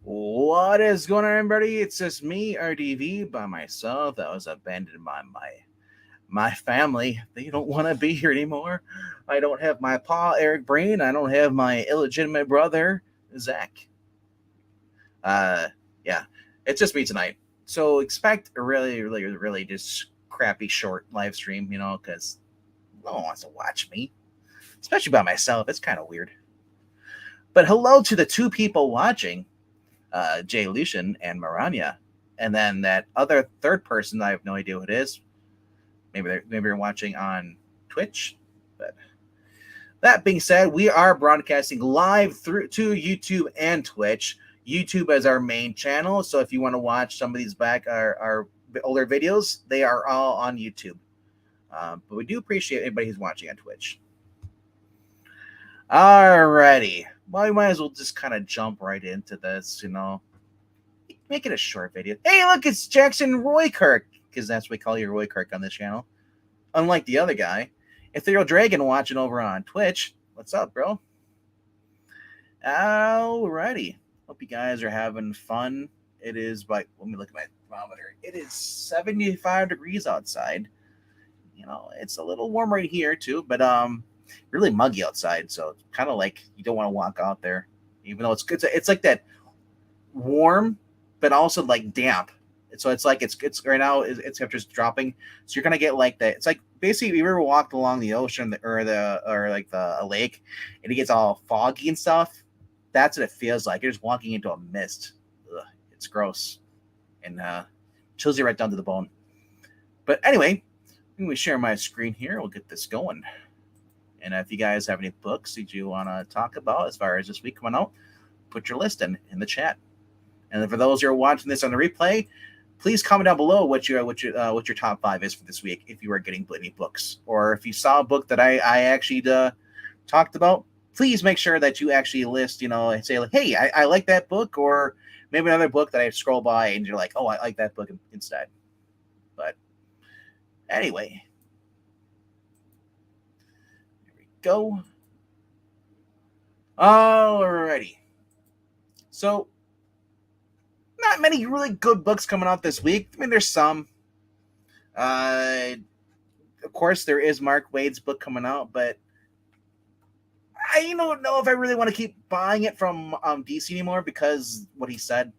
What is going on, everybody? It's just me, RDV, by myself. That was abandoned by my family. They don't want to be here anymore. I don't have my pa, Eric Breen. I don't have my illegitimate brother, Zach. Uh, yeah, it's just me tonight. So expect a really just crappy short live stream, because no one wants to watch me, especially by myself. It's kind of weird. But hello to the two people watching, Jay Lucian and Maranya. And then that other third person, I have no idea who it is. Maybe they're watching on Twitch. But that being said, we are broadcasting live through to YouTube and Twitch. YouTube as our main channel. So if you want to watch some of these our older videos, they are all on YouTube. But we do appreciate anybody who's watching on Twitch. Alrighty. Well, we might as well just kind of jump right into this, Make it a short video. Hey, look, it's Jackson Roykirk, because that's what we call you, Roykirk, on this channel. Unlike the other guy, Ethereal Dragon watching over on Twitch. What's up, bro? Alrighty. Hope you guys are having fun. It is let me look at my thermometer. It is 75 degrees outside. It's a little warm right here too, but really muggy outside, so it's kind of like you don't want to walk out there, even though it's good. It's like that warm, but also like damp. So it's like it's right now it's temperature's dropping, so you're gonna get like that. It's like basically if you ever walked along the ocean or like a lake, and it gets all foggy and stuff. That's what it feels like. You're just walking into a mist. Ugh, it's gross and chills you right down to the bone. But anyway, let me share my screen here. We'll get this going. And if you guys have any books that you want to talk about as far as this week coming out, put your list in the chat. And for those who are watching this on the replay, please comment down below what your top 5 is for this week if you are getting any books, or if you saw a book that I actually talked about. Please make sure that you actually list, and say like, hey, I like that book, or maybe another book that I scroll by and you're like, oh, I like that book instead. But anyway, here we go. Alrighty. So, not many really good books coming out this week. I mean, there's some. Of course, there is Mark Waid's book coming out, but I don't know if I really want to keep buying it from DC anymore because what he said.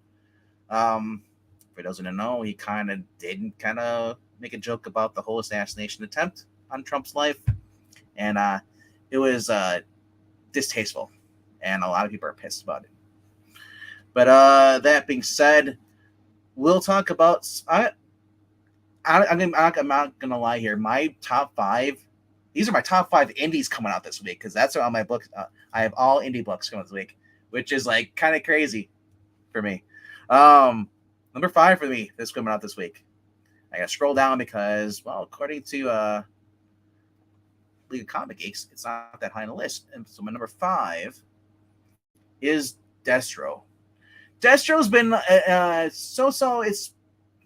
For those who don't know, he kind of make a joke about the whole assassination attempt on Trump's life, and it was distasteful, and a lot of people are pissed about it. But that being said, we'll talk about. I'm not gonna lie here. My top 5. These are my top 5 indies coming out this week because that's all my books. I have all indie books coming this week, which is like kind of crazy for me. Number 5 for me that's coming out this week. I gotta scroll down because, well, according to League of Comic Geeks, it's not that high on the list. And so my number 5 is Destro. Destro's been so. It's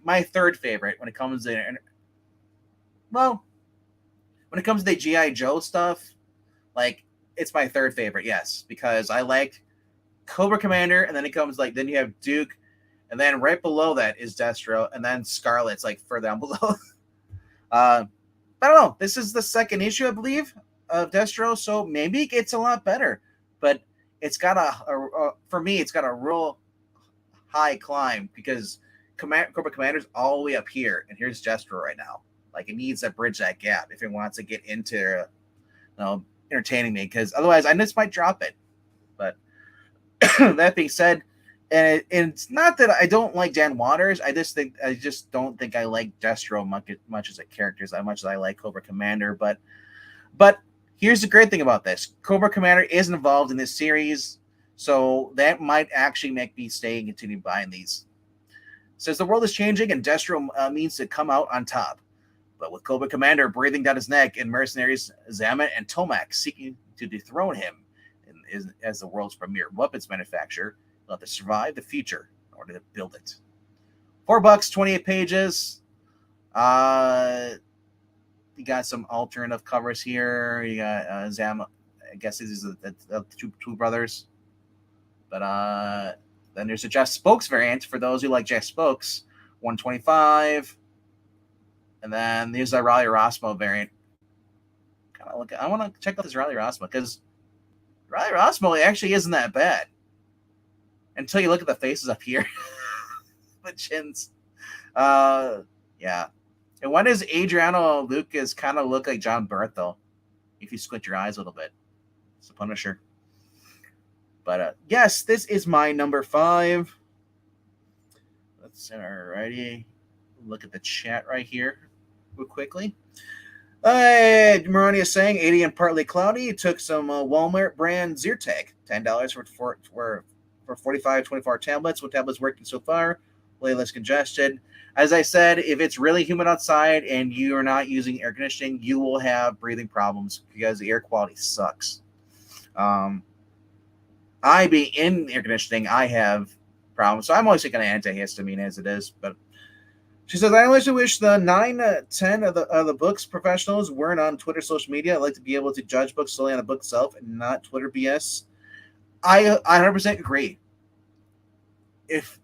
my third favorite when it comes to when it comes to the G.I. Joe stuff. Like, it's my third favorite, yes, because I like Cobra Commander, and then then you have Duke, and then right below that is Destro, and then Scarlet's like further down below. I don't know. This is the second issue, I believe, of Destro, so maybe it gets a lot better. But it's got for me, it's got a real high climb because Cobra Commander's all the way up here, and here's Destro right now. Like, it needs to bridge that gap if it wants to get into, entertaining me, because otherwise I just might drop it. But that being said, and it's not that I don't like Dan Waters. I just don't think I like Destro much as a character as much as I like Cobra Commander. But here's the great thing about this: Cobra Commander is involved in this series, so that might actually make me stay and continue buying these. Says the world is changing and Destro means to come out on top. But with Cobra Commander breathing down his neck and mercenaries Zamet and Tomac seeking to dethrone him as the world's premier weapons manufacturer, he'll have to survive the future in order to build it. $4, 28 pages. You got some alternative covers here. You got Zamet. I guess these are the two brothers. But Then there's a Jeff Spokes variant for those who like Jeff Spokes, 125. And then there's a Raleigh Erasmo variant. I want to check out this Raleigh Erasmo because Raleigh Erasmo actually isn't that bad until you look at the faces up here, the chins. Yeah. And why does Adriano Lucas kind of look like John Burt though? If you squint your eyes a little bit, it's the Punisher. But yes, this is my number 5. Let's alrighty look at the chat right here real quickly. Marani is saying 80 and partly cloudy. Took some Walmart brand Zyrtec, $10 for 45, 24 tablets. What tablets working so far? Way less congested. As I said, if it's really humid outside and you are not using air conditioning, you will have breathing problems because the air quality sucks. I be in air conditioning, I have problems. So I'm always taking an antihistamine as it is. But she says, I always wish the 9-10 of the books professionals weren't on Twitter, social media. I'd like to be able to judge books solely on the book itself and not Twitter BS. I 100% agree. If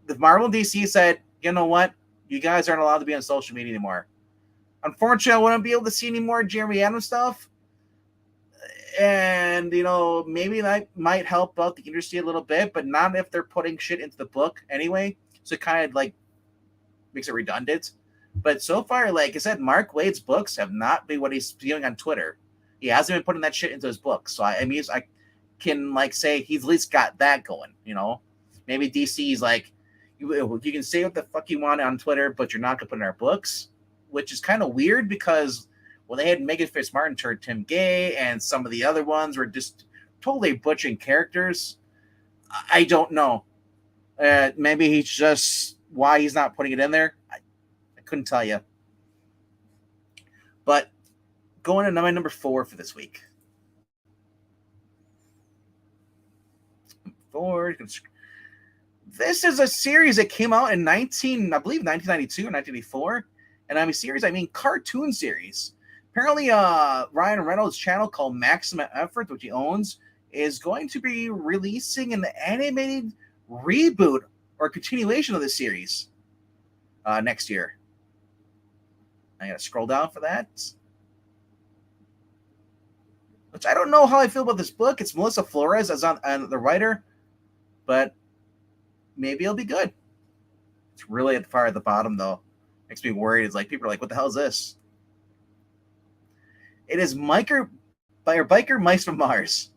the Marvel and DC said, you know what, you guys aren't allowed to be on social media anymore. Unfortunately, I wouldn't be able to see any more Jeremy Adams stuff. And, maybe that might help out the industry a little bit, but not if they're putting shit into the book anyway. So it kind of makes it redundant. But so far, like I said, Mark Waid's books have not been what he's doing on Twitter. He hasn't been putting that shit into his books. So I can say he's at least got that going, Maybe DC's like, you can say what the fuck you want on Twitter, but you're not going to put in our books, which is kind of weird because they had Megan Fitzmartin turn Tim Gay and some of the other ones were just totally butchering characters. I don't know. Maybe he's just why he's not putting it in there. I couldn't tell you. But going to my number 4 for this week. 4. This is a series that came out in 1992 or 1984. And I mean series, I mean cartoon series. Apparently, Ryan Reynolds' channel called Maximum Effort, which he owns, is going to be releasing an animated reboot or continuation of the series next year. I gotta scroll down for that. Which I don't know how I feel about this book. It's Melissa Flores as the writer, but maybe it'll be good. It's really far at the bottom, though. Makes me worried. It's like people are like, "What the hell is this?" It is Biker Mice from Mars.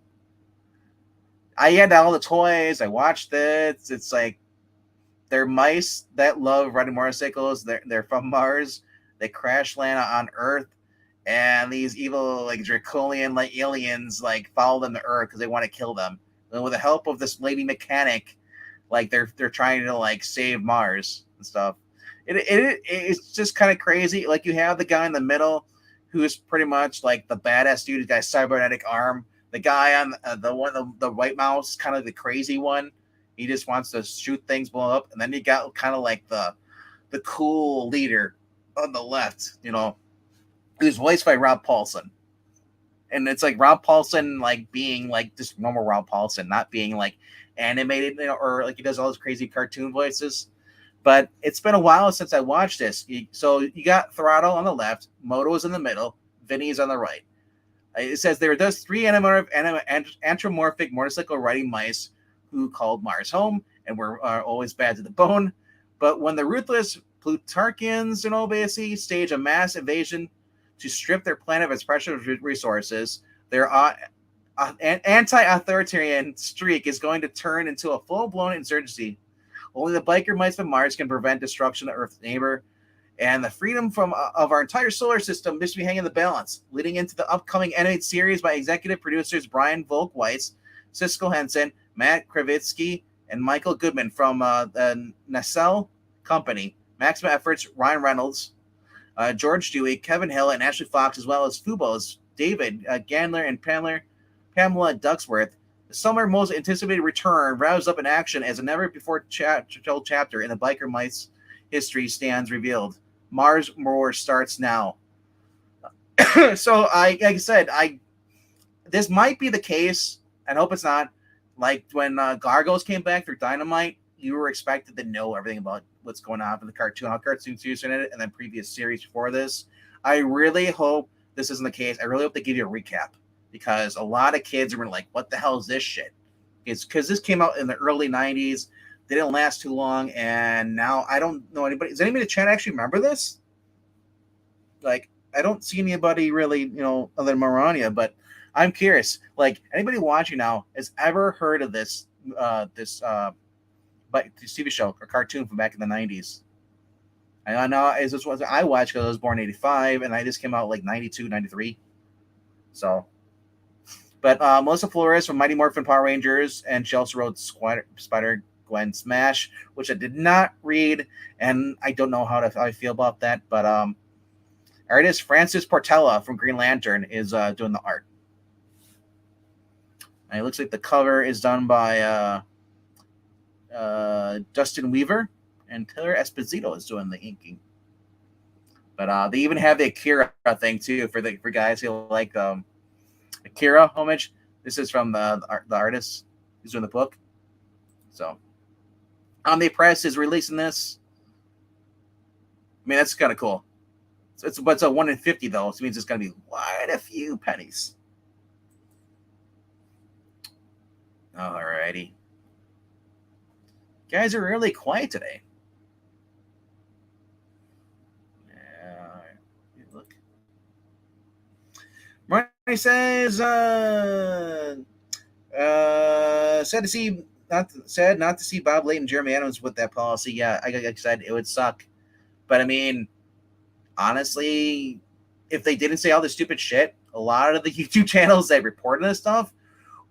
I had all the toys. I watched it. It's like they're mice that love riding motorcycles. They're from Mars. They crash land on Earth, and these evil draconian aliens follow them to Earth because they want to kill them. And with the help of this lady mechanic, they're trying to save Mars and stuff. It's just kind of crazy. You have the guy in the middle who's pretty much the badass dude who's got a cybernetic arm. The guy on the white mouse, kind of the crazy one. He just wants to shoot things, blow up. And then you got kind of the cool leader on the left, who's voiced by Rob Paulson. And it's Rob Paulson being just normal Rob Paulson, not being animated, or he does all those crazy cartoon voices. But it's been a while since I watched this. So you got Throttle on the left, Moto is in the middle, Vinny is on the right. It says there are those 3 anthropomorphic motorcycle riding mice who called Mars home and were always bad to the bone. But when the ruthless Plutarchians, basically stage a mass invasion to strip their planet of its precious resources, their anti-authoritarian streak is going to turn into a full-blown insurgency. Only the biker mice from Mars can prevent destruction of Earth's neighbor, and the freedom of our entire solar system must be hanging in the balance, leading into the upcoming animated series by executive producers Brian Volk-Weiss, Cisco Henson, Matt Kravitsky, and Michael Goodman from the Nacelle Company. Maximum Efforts, Ryan Reynolds, George Dewey, Kevin Hill, and Ashley Fox, as well as Fubo's David Gandler and Pamela Ducksworth. The summer most anticipated return revs up in action as a never-before told chapter in the biker mice history stands revealed. Mars War starts now. So, like I said, this might be the case, and hope it's not, Like when Gargoyles came back through Dynamite, you were expected to know everything about what's going on in the cartoon, how cartoons used in it, and then previous series before this. I really hope this isn't the case. I really hope they give you a recap because a lot of kids are like, "What the hell is this shit?" It's because this came out in the early '90s. They didn't last too long, and now I don't know anybody. Does anybody in the chat actually remember this? Like, I don't see anybody really, other than Marania, but I'm curious. Like, anybody watching now has ever heard of this but this TV show or cartoon from back in the '90s? I know is this was I watched because I was born in '85, and I just came out like '92, '93. So, but Melissa Flores from Mighty Morphin Power Rangers, and she also wrote Spider Gwen Smash, which I did not read, and I don't know how I feel about that. But artist Francis Portela from Green Lantern is doing the art. And it looks like the cover is done by Dustin Weaver, and Taylor Esposito is doing the inking. But they even have the Akira thing too for guys who like Akira homage. This is from the artist who's doing the book. So Omni Press is releasing this. I mean, that's kind of cool. But it's a 1 in 50 though, so it means it's going to be quite a few pennies. Alrighty. Guys are really quiet today. Look. Marty says, sad not to see Bob Layton and Jeremy Adams with that policy. Yeah, like I said, it would suck. But I mean, honestly, if they didn't say all this stupid shit, a lot of the YouTube channels that report on this stuff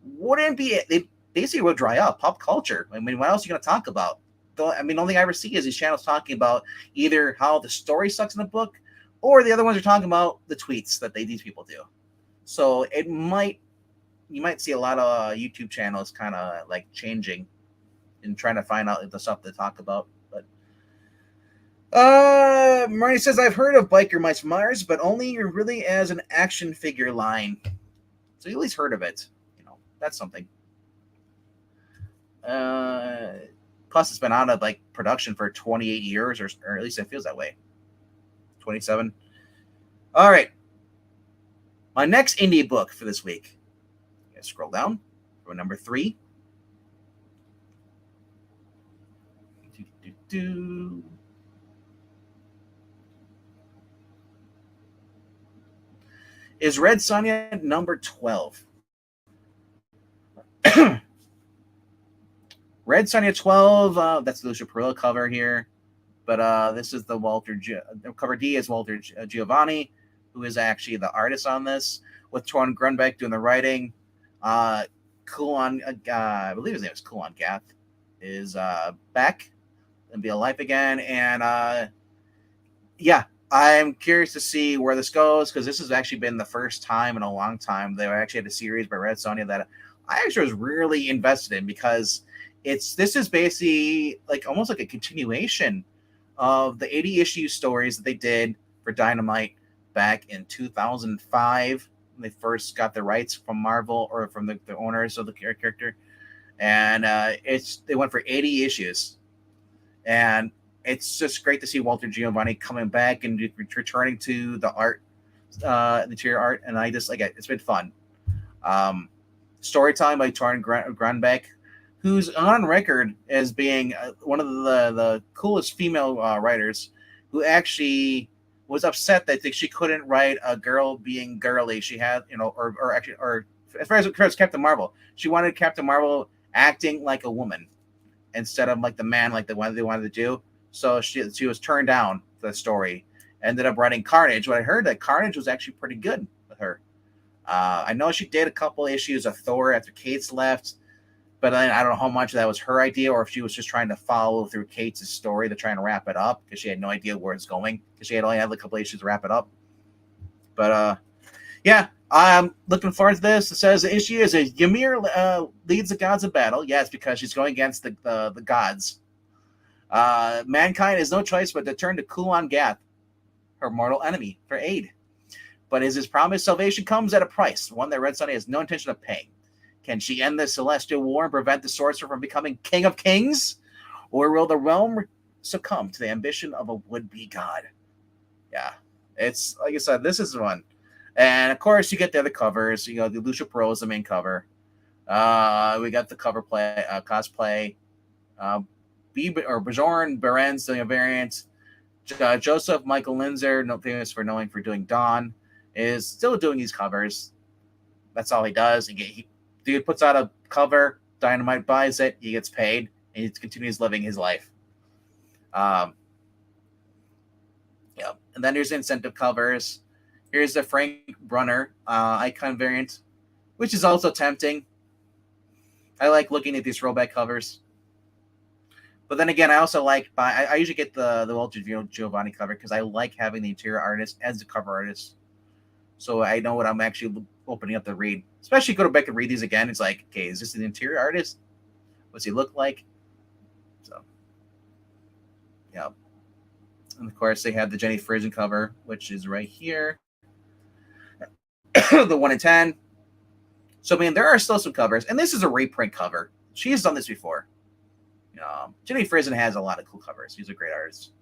wouldn't be. They basically would dry up. Pop culture. I mean, what else are you going to talk about? I mean, the only thing I ever see is these channels talking about either how the story sucks in the book, or the other ones are talking about the tweets that these people do. So you might see a lot of YouTube channels kind of like changing and trying to find out the stuff to talk about. But Marty says, I've heard of Biker Mice Mars, but only really as an action figure line. So you at least heard of it. That's something. Plus, it's been out of like production for 28 years, or at least it feels that way. 27. All right. My next indie book for this week. Scroll down for number 3. Is Red Sonja number 12? Red Sonja 12, that's the Lucia Perillo cover here. But this is the cover D is Walter Giovanni, who is actually the artist on this, with Twan Grunbeck doing the writing. Kulon, I believe his name is Kulon Gath, is back and be alive again. And yeah, I'm curious to see where this goes, because this has actually been the first time in a long time they actually had a series by Red Sonja that I actually was really invested in, because this is basically like almost like a continuation of the 80 issue stories that they did for Dynamite back in 2005 when they first got the rights from Marvel, or from the owners of the character. And they went for 80 issues, and it's just great to see Walter Giovanni coming back and returning to the art, the interior art, and I just like it. It's been fun. Storytelling by Torn Grunbeck, who's on record as being one of the coolest female writers, who actually was upset that she couldn't write a girl being girly. She had, or as far as Captain Marvel, she wanted Captain Marvel acting like a woman instead of like the man, like the one they wanted to do. So she was turned down for the story. Ended up writing Carnage. But I heard that Carnage was actually pretty good with her. I know she did a couple issues of Thor after Kate's left, but I don't know how much of that was her idea, or if she was just trying to follow through Kate's story to try and wrap it up, because she had no idea where it's going, because she had only had a couple issues to wrap it up. But yeah, I'm looking forward to this. It says the issue is Ymir leads the gods of battle. Yes, because she's going against the gods. Mankind has no choice but to turn to Kulon Gath, her mortal enemy, for aid. But as his promised salvation comes at a price, one that Red Sonja has no intention of paying. Can she end the celestial war and prevent the sorcerer from becoming king of kings? Or will the realm succumb to the ambition of a would-be god? Yeah, it's like I said, this is one. And of course, you get the other covers. You know, the Lucia Pro is the main cover. We got the cover play cosplay. Bjorn Beren's doing a variant. Joseph Michael Linzer, famous for knowing for doing Dawn, is still doing these covers. That's all he does. Dude puts out a cover, Dynamite buys it, he gets paid, and he continues living his life. Yeah. And then there's incentive covers. Here's the Frank Brunner icon variant, which is also tempting. I like looking at these rollback covers. But then again, I also like I usually get the Walter Giovanni cover because I like having the interior artist as the cover artist, so I know what I'm actually opening up to read. Especially go back and read these again. It's like, okay, is this an interior artist? What's he look like? So, yeah. And of course, they have the Jenny Frison cover, which is right here, the 1 in 10. So I mean, there are still some covers, and this is a reprint cover. She has done this before. Jenny Frison has a lot of cool covers. She's a great artist.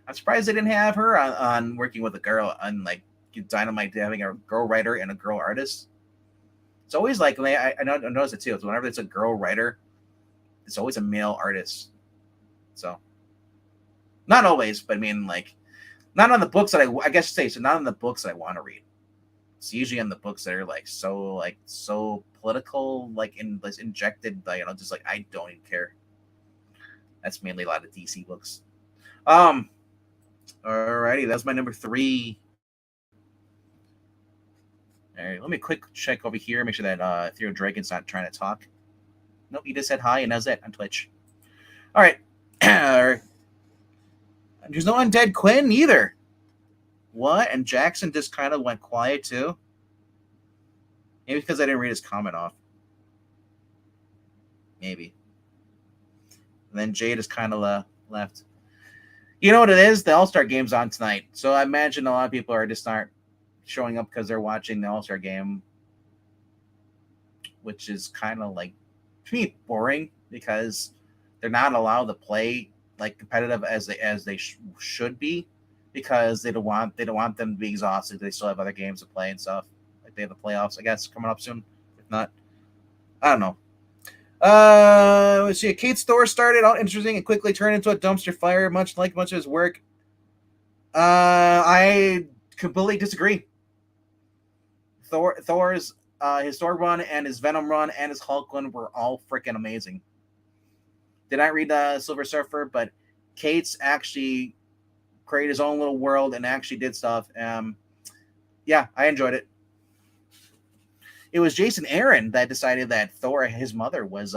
I'm surprised they didn't have her on working with a girl on like Dynamite, having a girl writer and a girl artist. It's always like I notice it too. It's whenever it's a girl writer, it's always a male artist. So not always, but I mean like not on the books that I guess say so. Not on the books that I want to read. It's usually on the books that are like so political, like injected, just like I don't even care. That's mainly a lot of DC books. Alrighty, that's my number 3. All right, let me quick check over here, make sure that Theo Dragon's not trying to talk. Nope, he just said hi, and that's it on Twitch. All right. There's no Undead Quinn either. What? And Jackson just kind of went quiet too? Maybe because I didn't read his comment off. Maybe. And then Jay just kind of left. You know what it is? The All-Star Game's on tonight. So I imagine a lot of people are just not showing up because they're watching the All-Star Game, which is kind of like, to me, boring because they're not allowed to play like competitive as they should be, because they don't want them to be exhausted. They still have other games to play and stuff. Like they have the playoffs, I guess, coming up soon. If not, I don't know. Let's see. Kate's store started out interesting and quickly turned into a dumpster fire, much of his work. I completely disagree. Thor's his Thor run and his Venom run and his Hulk run were all freaking amazing. Did not read the Silver Surfer, but Kate's actually created his own little world and actually did stuff. Yeah, I enjoyed it. It was Jason Aaron that decided that Thor, his mother, was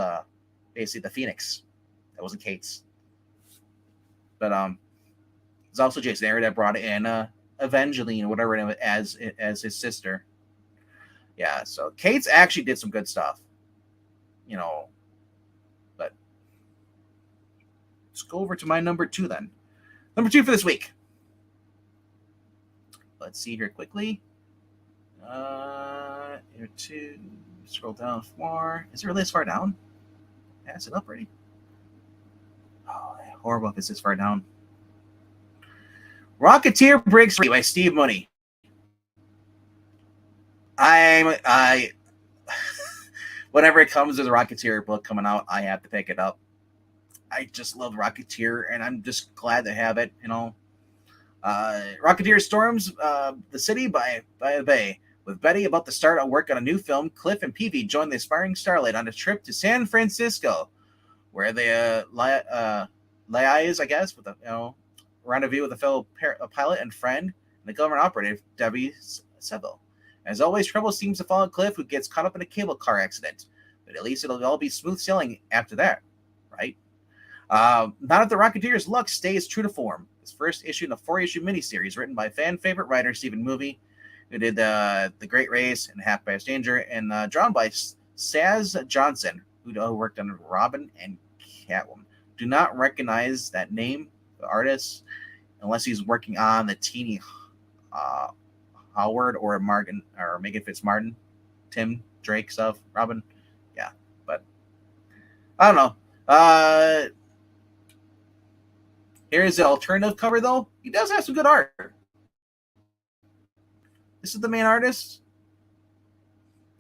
basically the Phoenix. That wasn't Kate's. But it's also Jason Aaron that brought in Evangeline or whatever as his sister. Yeah, so Kate's actually did some good stuff. But let's go over to my number 2 then. Number 2 for this week. Let's see here quickly. Here 2. Scroll down 4. Is it really this far down? Yeah, is it up already? Oh, horrible if it's this far down. Rocketeer Breaks Free by Steve Money. I whenever it comes to the Rocketeer book coming out, I have to pick it up. I just love Rocketeer, and I'm just glad to have it. Rocketeer storms the city by the bay. With Betty about to start work on a new film, Cliff and Peavy join the aspiring starlet on a trip to San Francisco, where they liaise, I guess, with a rendezvous with a fellow pilot and friend, and the government operative Debbie Seville. As always, trouble seems to follow Cliff, who gets caught up in a cable car accident. But at least it'll all be smooth sailing after that, right? Now that the Rocketeer's luck stays true to form. His first issue in a 4-issue miniseries written by fan favorite writer Stephen Movie, who did The Great Race and Half Past Danger, and drawn by Saz Johnson, who worked on Robin and Catwoman. Do not recognize that name, the artist, unless he's working on the Teeny Howard or Megan Fitzmartin. Tim Drake stuff, Robin. Yeah, but I don't know. Here's the alternative cover though. He does have some good art. This is the main artist,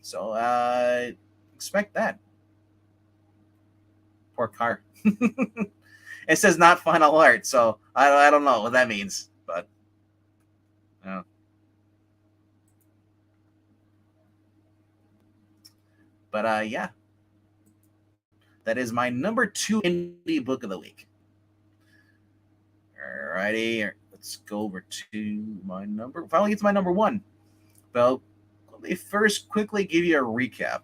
so expect that. Poor car. It says not final art, so I don't know what that means, but yeah. But yeah, that is my number 2 indie book of the week. Alrighty, let's go over to my number. Finally, get to my number 1. Well, let me first quickly give you a recap.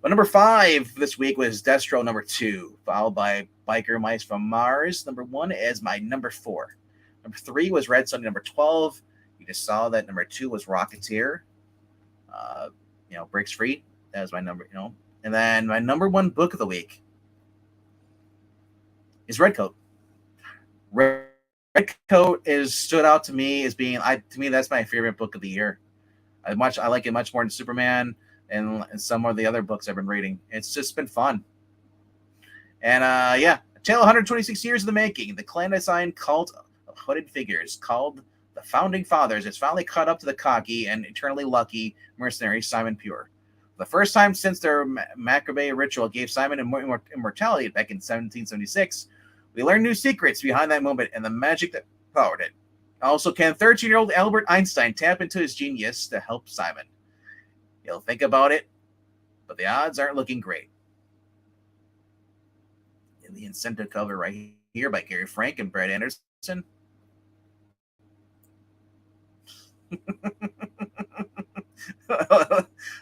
But number 5 this week was Destro number 2, followed by Biker Mice from Mars. Number 1 is my number 4. Number 3 was Red Sunday number 12. You just saw that number 2 was Rocketeer. Breaks Free. That was my number, And then my number 1 book of the week is Redcoat. Redcoat stood out to me as being to me that's my favorite book of the year. I like it much more than Superman and some of the other books I've been reading. It's just been fun. And a tale 126 years in the making. The clandestine cult of hooded figures called the Founding Fathers is finally caught up to the cocky and eternally lucky mercenary Simon Pure. For the first time since their Maccabee ritual gave Simon immortality back in 1776, we learn new secrets behind that moment and the magic that powered it. Also, can 13-year-old Albert Einstein tap into his genius to help Simon? He'll think about it, but the odds aren't looking great. In the incentive cover right here by Gary Frank and Brad Anderson.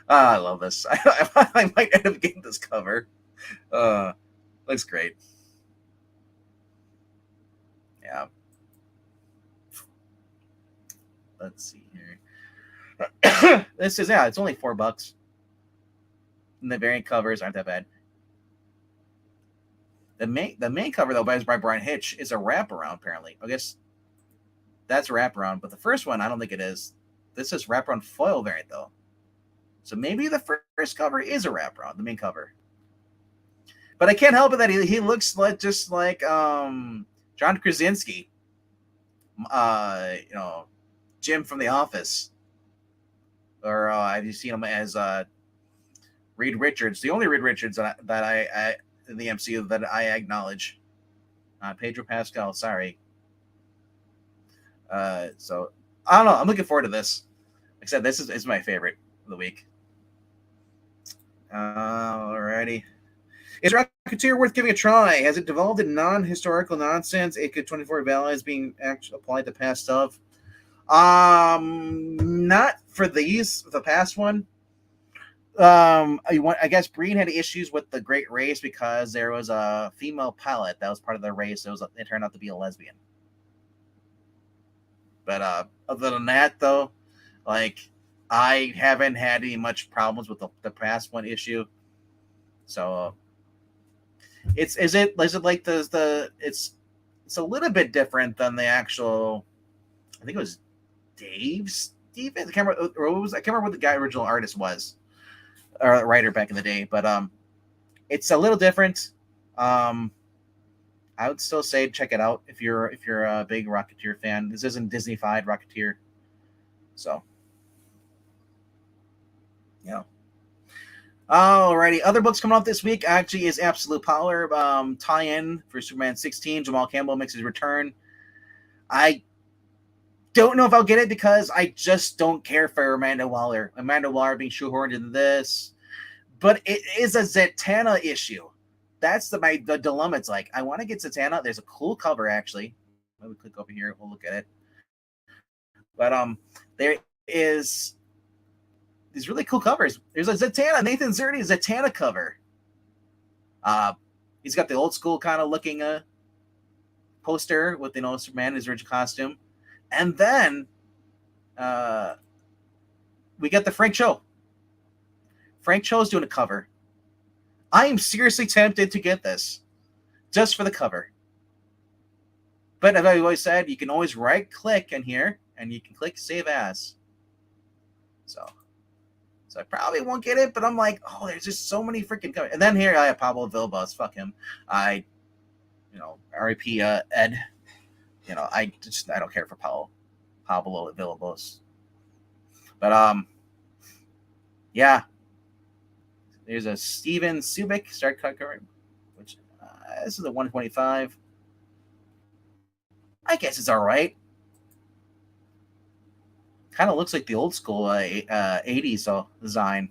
I love this. I might end up getting this cover. Looks great. Yeah. Let's see here. This is it's only $4. And the variant covers aren't that bad. The main cover though by Brian Hitch is a wraparound apparently. I guess that's a wraparound, but the first one I don't think it is. This is wraparound foil variant though. So maybe the first cover is a wraparound, the main cover. But I can't help it that he looks just like John Krasinski. Jim from The Office. Or have you seen him as Reed Richards? The only Reed Richards that I in the MCU that I acknowledge. Pedro Pascal, sorry. So I don't know. I'm looking forward to this. Like I said, this is my favorite of the week. Alrighty. Is Rocketeer worth giving a try? Has it devolved in non-historical nonsense? It could 24 values being actually applied to past stuff. Not for these. The past one. I guess Breen had issues with the Great Race because there was a female pilot that was part of the race. It turned out to be a lesbian. But other than that, though, like I haven't had any much problems with the past one issue. So it's a little bit different than the actual. I think it was Dave Stevens. I can't remember what the guy original artist was, or writer back in the day. But it's a little different. I would still say check it out if you're a big Rocketeer fan. This isn't Disney-fied Rocketeer, so yeah. Alrighty, other books coming out this week actually is Absolute Power tie-in for Superman 16. Jamal Campbell makes his return. I don't know if I'll get it because I just don't care for Amanda Waller. Amanda Waller being shoehorned into this, but it is a Zatanna issue. That's the dilemma. It's like I want to get Zatanna. There's a cool cover actually. Let me click over here. We'll look at it. But there is these really cool covers. There's a Zatanna, Nathan Zerdy Zatanna cover. He's got the old school kind of looking poster with Superman in his original costume, and then we got the Frank Cho. Frank Cho's doing a cover. I am seriously tempted to get this just for the cover. But as I always said, you can always right click in here and you can click Save As. So So I probably won't get it, but I'm like, oh, there's just so many freaking coming. And then here I have Pablo Villalobos. Fuck him. R.I.P. Ed. I don't care for Pablo Villalobos. But yeah. There's a Steven Subic start cut cover, which this is a 125. I guess it's all right. Kind of looks like the old school 80s design.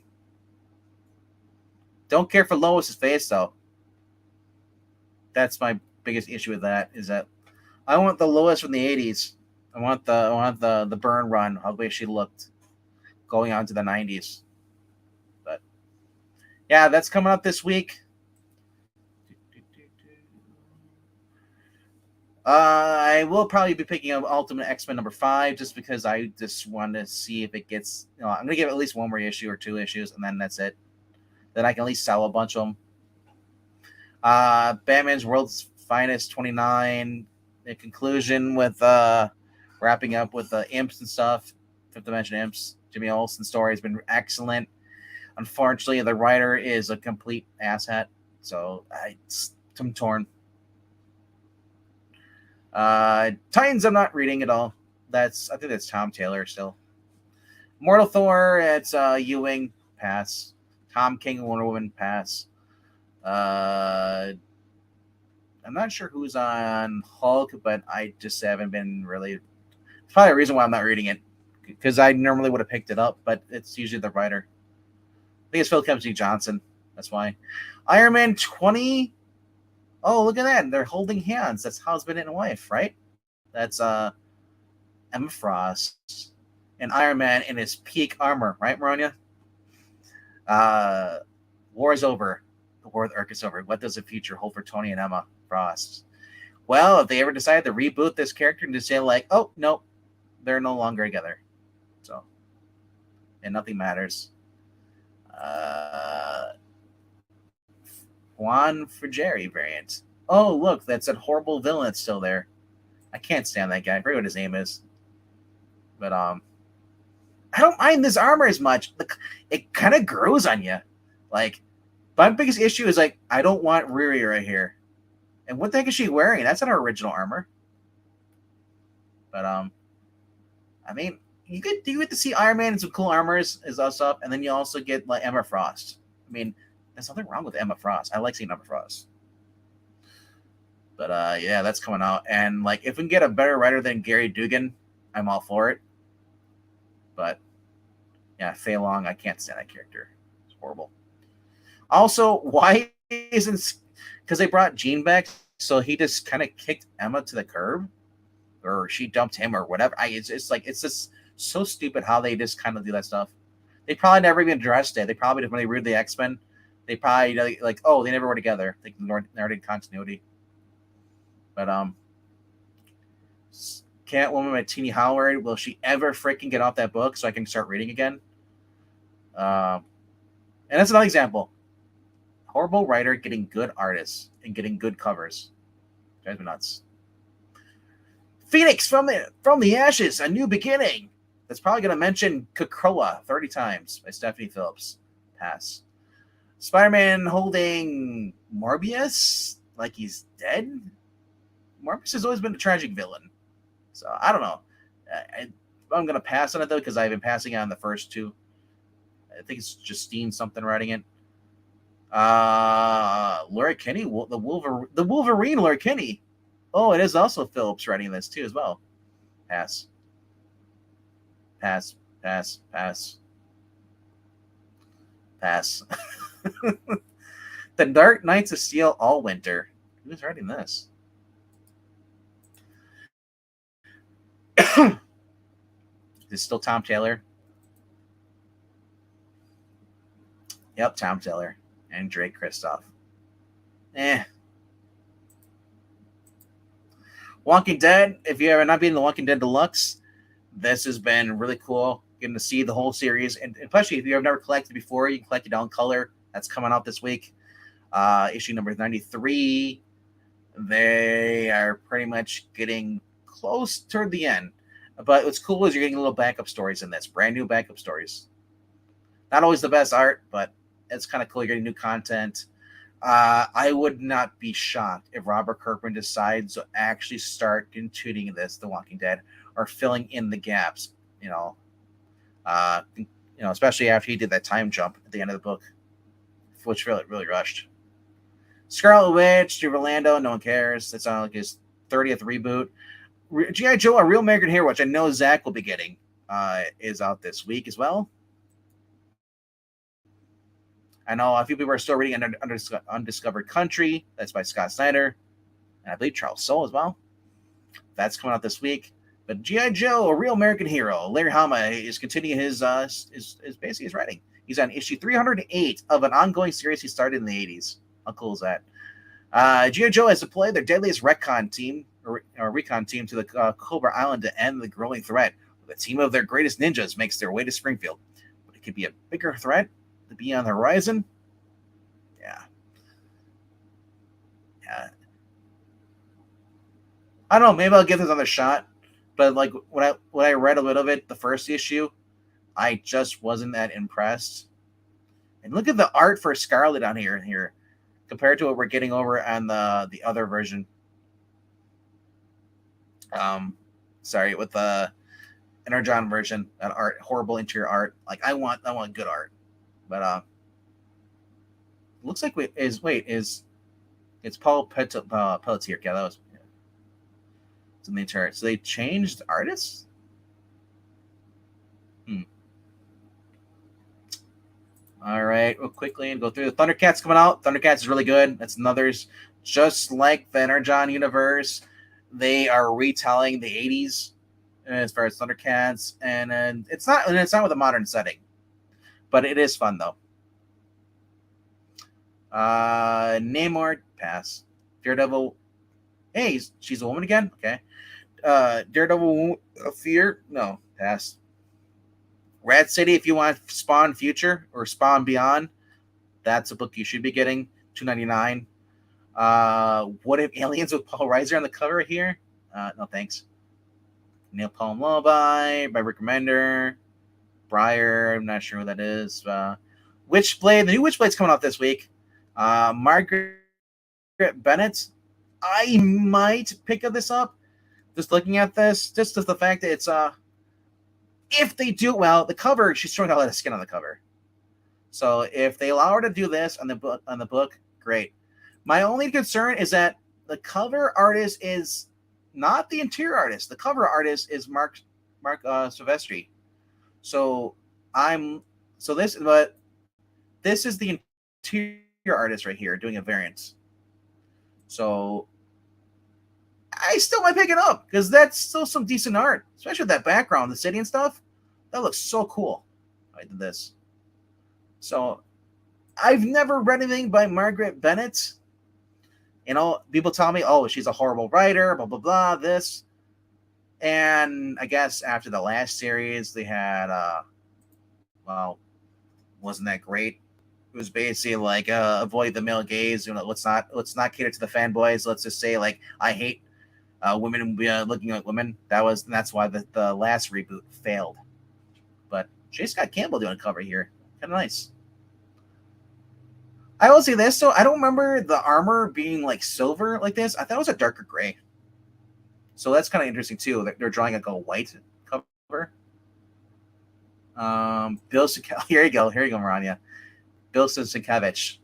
Don't care for Lois's face though. That's my biggest issue with that. Is that I want the Lois from the 80s. I want the burn run, how the way she looked going on to the 90s. But yeah, that's coming up this week. I will probably be picking up Ultimate X-Men #5 just because I just want to see if it gets. I'm going to give it at least one more issue or 2 issues, and then that's it. Then I can at least sell a bunch of them. Batman's World's Finest 29. The conclusion with wrapping up with the Imps and stuff. Fifth Dimension Imps. Jimmy Olsen's story has been excellent. Unfortunately, the writer is a complete asshat, so I'm torn. Titans I'm not reading at all. I think that's Tom Taylor still. Mortal Thor, it's Ewing, pass. Tom King, Wonder Woman, pass. I'm not sure who's on Hulk, but I just haven't been really. It's probably a reason why I'm not reading it, because I normally would have picked it up, but it's usually the writer. I think it's Phil Kempsey Johnson. That's why. Iron Man 20. Oh, look at that. They're holding hands. That's husband and wife, right? That's Emma Frost and Iron Man in his peak armor, right, Maronia? War is over. The War with Urk is over. What does the future hold for Tony and Emma Frost? Well, if they ever decide to reboot this character and just say, like, oh, no, they're no longer together. So, and nothing matters. Juan Frigeri variant. Oh, look, that's that horrible villain that's still there. I can't stand that guy. I forget what his name is. But I don't mind this armor as much. It kind of grows on you. Like, my biggest issue is, like, I don't want Riri right here. And what the heck is she wearing? That's not her original armor. But I mean, you get to see Iron Man in some cool armors as us up, and then you also get like Emma Frost. I mean, there's nothing wrong with Emma Frost. I like seeing Emma Frost. But yeah, that's coming out. And like, if we can get a better writer than Gary Dugan, I'm all for it. But yeah, Fei Long, I can't stand that character. It's horrible. Also, why isn't, because they brought Jean back, so he just kind of kicked Emma to the curb, or she dumped him, or whatever. It's just so stupid how they just kind of do that stuff. They probably never even addressed it. They probably just, when they read the X-Men, they probably like, oh, they never were together. They ignored continuity. But Catwoman by Tini Howard, will she ever freaking get off that book so I can start reading again? And that's another example. Horrible writer getting good artists and getting good covers. Drives me nuts. Phoenix from the Ashes, a new beginning. That's probably going to mention Krakoa 30 times by Stephanie Phillips. Pass. Spider-Man holding Morbius like he's dead. Morbius has always been a tragic villain. So, I don't know. I'm going to pass on it, though, because I've been passing on the first 2. I think it's Justine something writing it. Laura Kinney, the Wolverine Laura Kinney. Oh, it is also Phillips writing this, too, as well. Pass. Pass. Pass. Pass. Pass. The Dark Knights of Steel All Winter. Who's writing this? Is it still Tom Taylor? Yep, Tom Taylor. And Drake Kristoff. Walking Dead. If you ever not been in the Walking Dead Deluxe, this has been really cool. Getting to see the whole series. And especially if you have never collected before, you can collect it on color. That's coming out this week. Issue number 93. They are pretty much getting close toward the end. But what's cool is you're getting little backup stories in this. Brand new backup stories. Not always the best art, but it's kind of cool. You're getting new content. I would not be shocked if Robert Kirkman decides to actually start continuing this, The Walking Dead, or filling in the gaps. Especially after he did that time jump at the end of the book, which really rushed. Scarlet Witch, to Orlando, no one cares. It's on like his 30th reboot. G.I. Joe, A Real American Hero, which I know Zach will be getting, is out this week as well. I know a few people are still reading Undiscovered Country. That's by Scott Snyder. And I believe Charles Soule as well. That's coming out this week. But G.I. Joe, A Real American Hero. Larry Hama is continuing his basically his writing. He's on issue 308 of an ongoing series he started in the 80s. How cool is that? G.I. Joe has deployed their deadliest recon team to the Cobra Island to end the growing threat. A team of their greatest ninjas makes their way to Springfield. But it could be a bigger threat to be on the horizon. Yeah. I don't know. Maybe I'll give this another shot. But like when I read a little bit the first issue, I just wasn't that impressed. And look at the art for Scarlet on here compared to what we're getting over on the other version. With the Energon version, that art, horrible interior art. Like I want good art. But looks like it's Paul Pelletier. Yeah, that was it's in the interior. So they changed artists. All right, real quickly and go through the Thundercats coming out. Thundercats is really good. That's another's just like the Energon universe. They are retelling the 80s as far as Thundercats, and it's not with a modern setting, but it is fun though. Namor, pass. Daredevil, hey, she's a woman again. Okay. Daredevil, Fear, no, pass. Rat City, if you want Spawn Future or Spawn Beyond, that's a book you should be getting. $2.99. What If Aliens with Paul Reiser on the cover here? No thanks. Napalm Lullaby by Rick Remender. Briar, I'm not sure who that is. Witchblade, the new Witchblade's coming out this week. Margaret Bennett, I might pick this up. Just looking at this, just the fact that it's if they do well, the cover, she's showing a lot of skin on the cover. So if they allow her to do this on the book, great. My only concern is that the cover artist is not the interior artist. The cover artist is Mark Silvestri. This is the interior artist right here doing a variant. So I still might pick it up because that's still some decent art, especially with that background, the city and stuff. That looks so cool. I did this. So I've never read anything by Margaret Bennett. People tell me, oh, she's a horrible writer, blah, blah, blah, this. And I guess after the last series, they had, wasn't that great. It was basically like avoid the male gaze. Let's not cater to the fanboys. Let's just say like I hate women looking like women. That's why the last reboot failed. But J. Scott Campbell doing a cover here, kind of nice. I will say this, so I don't remember the armor being like silver like this. I thought it was a darker gray. So that's kind of interesting too. They're drawing like a white cover. Bill Sienkiewicz. Here you go, Marania. Bill Sienkiewicz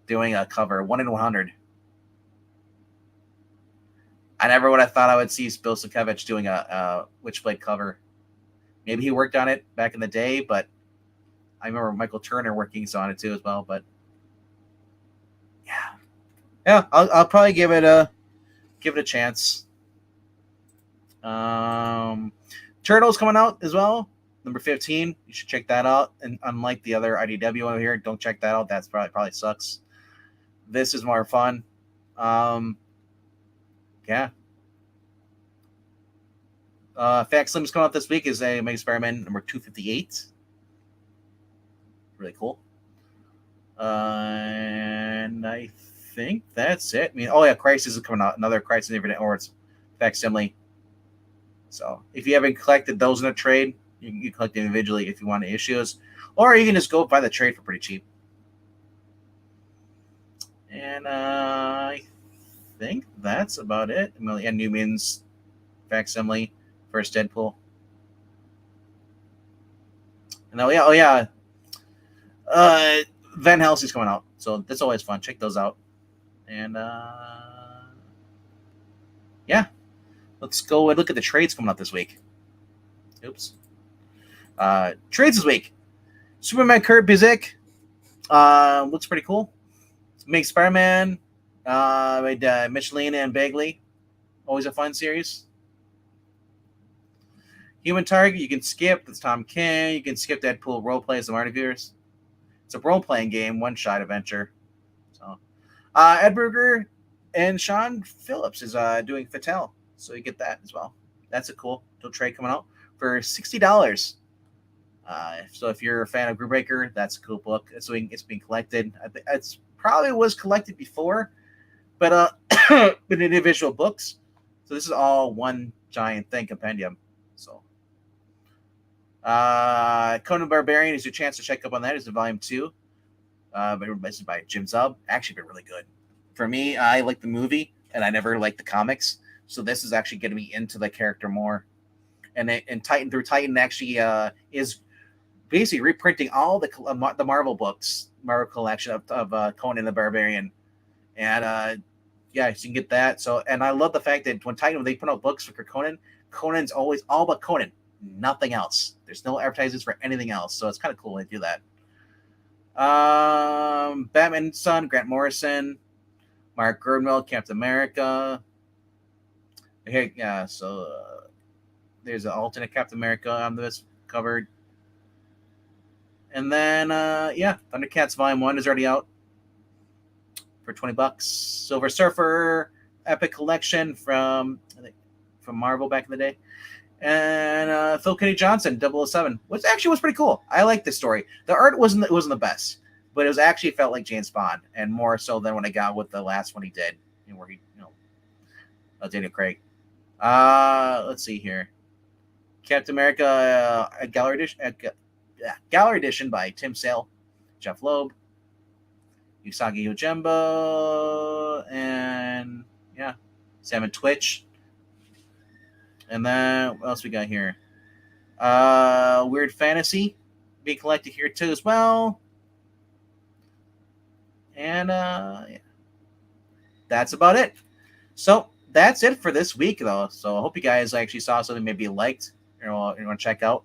doing a cover 1 in 100. I never would have thought I would see Bill Sienkiewicz doing a Witchblade cover. Maybe he worked on it back in the day, but I remember Michael Turner working on it too as well. But yeah, I'll probably give it a chance. Turtles coming out as well, number 15. You should check that out. And unlike the other IDW over here, don't check that out. That's probably sucks. This is more fun. Yeah. Fat Slim's coming out this week is a Mega Spider-Man number 258. Really cool. And I think that's it. I mean, Crisis is coming out. Another Crisis Infinite Worlds facsimile. So if you haven't collected those in a trade, You collect them individually if you want issues, or you can just go buy the trade for pretty cheap. And I think that's about it. And Newman's facsimile, first Deadpool. And oh yeah, Van Helsing's coming out, so that's always fun. Check those out. And yeah, let's go and look at the trades coming up this week. Oops. Trades this week. Superman Kurt Busiek. Looks pretty cool. Make Spider-Man. With Michelin and Bagley. Always a fun series. Human Target, you can skip. That's Tom King. You can skip Deadpool roleplay as the Martyrs. It's a role-playing game, one-shot adventure. So, Ed Bruger and Sean Phillips is doing Fatale, so you get that as well. That's a cool little trade coming out for $60. So if you're a fan of Brubaker, that's a cool book. It's being collected. It's probably was collected before, but in individual books. So this is all one giant thing compendium. So Conan Barbarian is your chance to check up on that. It's in volume 2. But this is by Jim Zub. Actually been really good. For me, I like the movie and I never liked the comics. So this is actually getting me into the character more. And Titan actually is basically reprinting all the Marvel books, Marvel collection of Conan the Barbarian. And yeah, so you can get that. So, and I love the fact that when they put out books for Conan, Conan's always all about Conan, nothing else. There's no advertisements for anything else. So it's kind of cool when they do that. Batman's son, Grant Morrison, Mark Gurmill, Captain America. Hey, yeah, so there's an alternate Captain America on this covered. And then, yeah, Thundercats Volume 1 is already out for $20. Silver Surfer, Epic Collection from Marvel back in the day. And Phil Kenny Johnson, 007, which actually was pretty cool. I like this story. The art wasn't the best, but it was actually felt like James Bond, and more so than when I got with the last one he did, where he, Daniel Craig. Let's see here. Captain America Gallery Edition by Tim Sale, Jeff Loeb, Usagi Yojimbo, and yeah, Sam and Twitch. And then what else we got here? Weird Fantasy being collected here too as well. And yeah, that's about it. So that's it for this week, though. So I hope you guys actually saw something maybe you liked, you want to check out.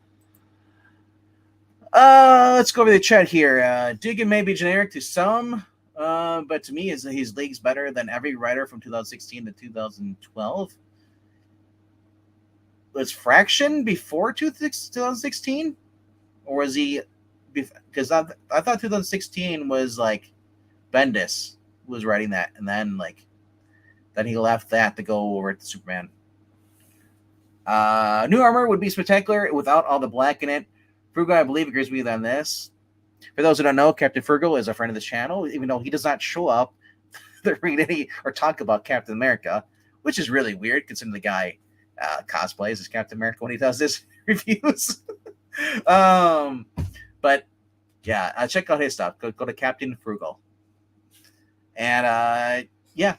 Let's go over the chat here. Dugan may be generic to some, but to me, his league's better than every writer from 2016 to 2012. Was Fraction before 2016, or was he? Because I thought 2016 was like Bendis was writing that, and then he left that to go over to Superman. New Armor would be spectacular without all the black in it. Frugal, I believe, agrees with me on this. For those who don't know, Captain Frugal is a friend of this channel, even though he does not show up to read any or talk about Captain America, which is really weird considering the guy cosplays as Captain America when he does his reviews. But yeah, check out his stuff. Go to Captain Frugal. And yeah,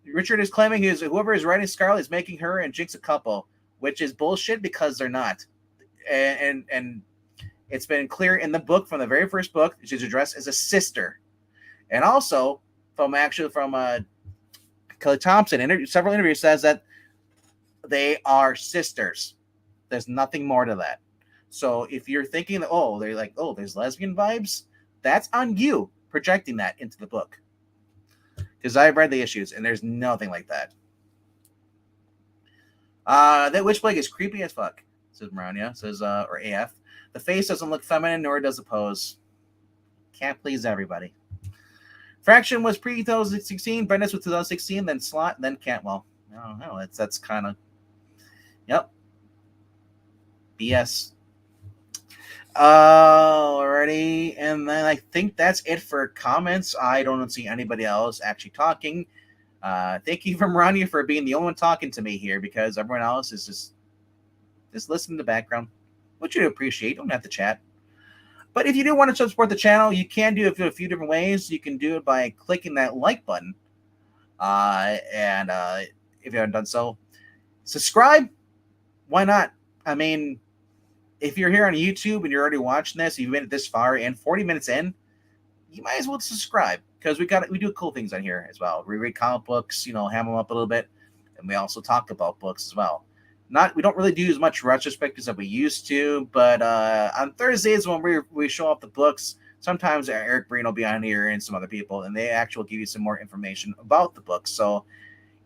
Richard is claiming whoever is writing Scarlet is making her and Jinx a couple, which is bullshit because they're not. And it's been clear in the book from the very first book she's addressed as a sister, and also from Kelly Thompson several interviews says that they are sisters. There's nothing more to that. So if you're thinking that there's lesbian vibes, that's on you projecting that into the book. Because I've read the issues and there's nothing like that. That Witchblade is creepy as fuck, says Marania. Says or AF. The face doesn't look feminine, nor does the pose. Can't please everybody. Fraction was pre-2016. Bendis was 2016. Then Slott. Then Cantwell. No, that's kind of. Yep. BS. Alrighty, and then I think that's it for comments. I don't see anybody else actually talking. Thank you from Ronnie for being the only one talking to me here, because everyone else is just listening to the background. which you'd appreciate. You don't have to chat. But if you do want to support the channel, you can do it a few different ways. You can do it by clicking that like button. And if you haven't done so, subscribe. Why not? I mean, if you're here on YouTube and you're already watching this, you've made it this far and 40 minutes in, you might as well subscribe, because we do cool things on here as well. We read comic books, ham them up a little bit, and we also talk about books as well. We don't really do as much retrospectives as we used to, but on Thursdays when we show off the books, sometimes Eric Breen will be on here and some other people, and they actually give you some more information about the books. So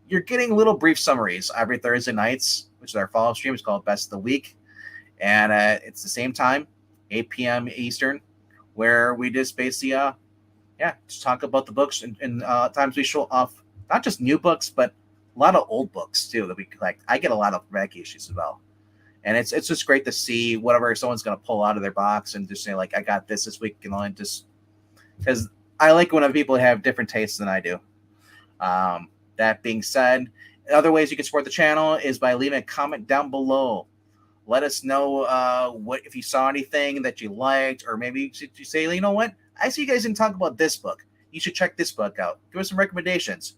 you're getting little brief summaries every Thursday nights, which is our follow-up stream. It's called Best of the Week, and it's the same time, 8 p.m. Eastern, where we just basically, just talk about the books, and times we show off not just new books, but a lot of old books too that we collect. I get a lot of back issues as well, and it's just great to see whatever someone's going to pull out of their box and just say, like, I got this week, and just because I like when other people have different tastes than I do. That being said, other ways you can support the channel is by leaving a comment down below. Let us know what if you saw anything that you liked, or maybe you say, you know what, I see you guys didn't talk about this book. You should check this book out. Give us some recommendations.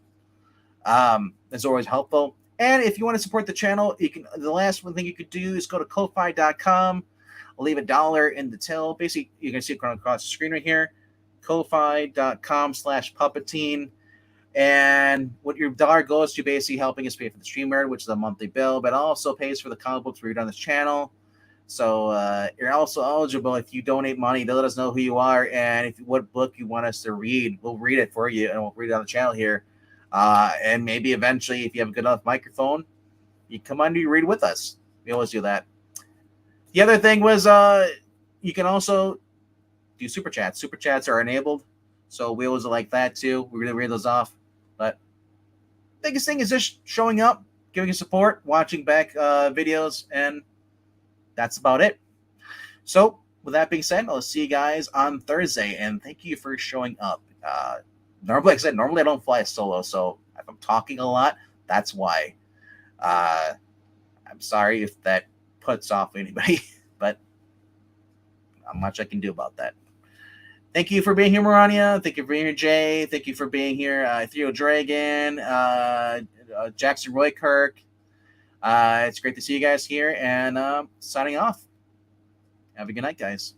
That's always helpful. And if you want to support the channel, the last one thing you could do is go to Ko-Fi.com. I'll leave $1 in the till. Basically, you can see it across the screen right here. Ko-Fi.com/Puppetine. And what your dollar goes to, basically helping us pay for the streamer, which is a monthly bill, but also pays for the comic books we read on this channel. So you're also eligible if you donate money to let us know who you are and what book you want us to read. We'll read it for you, and we'll read it on the channel here. And maybe eventually, if you have a good enough microphone, you come on and you read with us. We always do that. The other thing was you can also do super chats. Super chats are enabled, so we always like that too. We really read those off. But the biggest thing is just showing up, giving us support, watching back videos, and that's about it. So with that being said, I'll see you guys on Thursday, and thank you for showing up. Normally, like I said, I don't fly solo, so if I'm talking a lot, that's why. I'm sorry if that puts off anybody, but not much I can do about that. Thank you for being here, Marania. Thank you for being here, Jay. Thank you for being here, Theo Dragon, Jackson Roykirk. It's great to see you guys here, and signing off. Have a good night, guys.